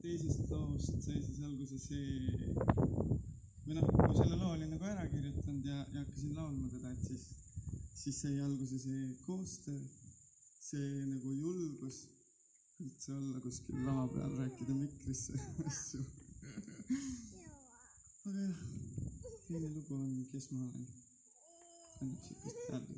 teisest loost sai siis alguse see, või noh, kui selle loo oli nagu ära kirjutanud ja hakkasin laulma teda, et siis sai alguse see koostöö, see nagu julgus üldse olla kuskil lava peal, rääkida mikrisse asju. Aga jah, teine lugu on Kes ma olen. Annab siukest pealegi.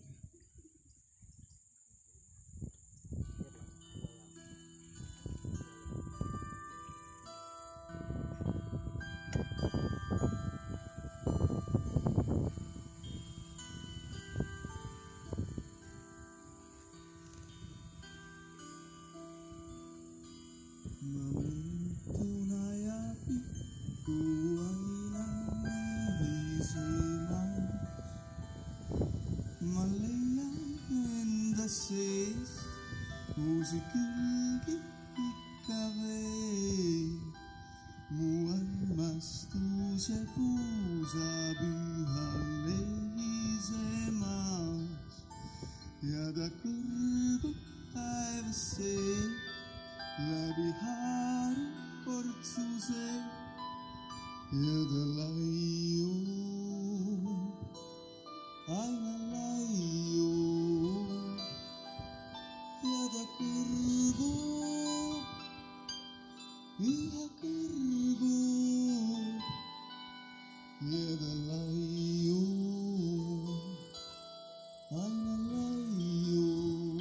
Ma leian enda sees uusi külgi ikka veel. Mu armastus ja puusab üha lehisemas ja ta kõrgub päevasse läbi haaru kortsuse ja ta laiub aina laiub ja ta kõrgub üha kõrgub ja ta laiub aina laiub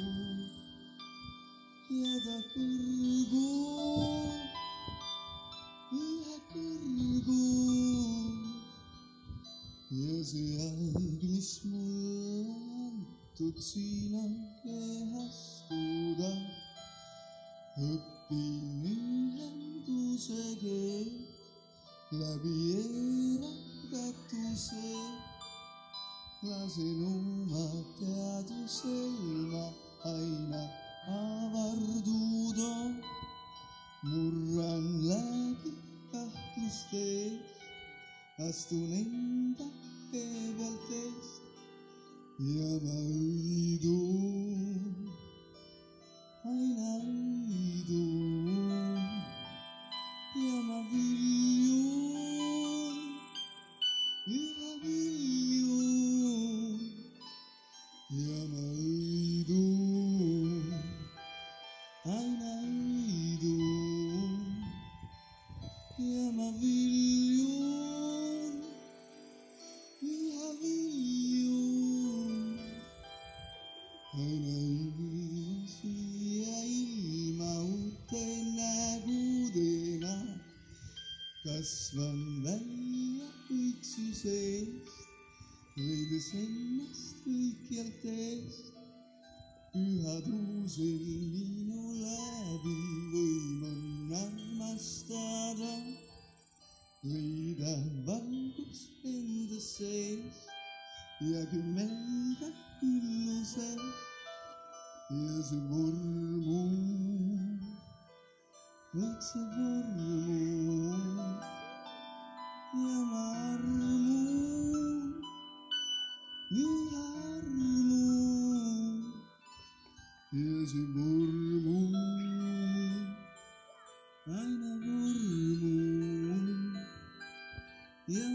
ja ta kõrgub üha kõrgub ja see aeg, mis mulle antud siin on kehastuda, õpin ühenduse keelt läbi eraldatuse. Lasen oma teadvusel ma aina avarduda, murran läbi kahtlustest, astun enda tee pealt eest ja ma õidun, aina õidun ja ma viljun, üha viljun ja ma õidun, aina õidun ja ma viljun, üha viljun, aina õidun siia ilma uute nägudena. Kasvan välja õigsusest, leides ennast kõikjalt eest. Pühadusel minu läbi võim on armastada, leida valgus enda sees ja kümmelda külluses ja see vormu, kõik see vormu ja ma armun, üha armun ja see vormu, aina vormu ja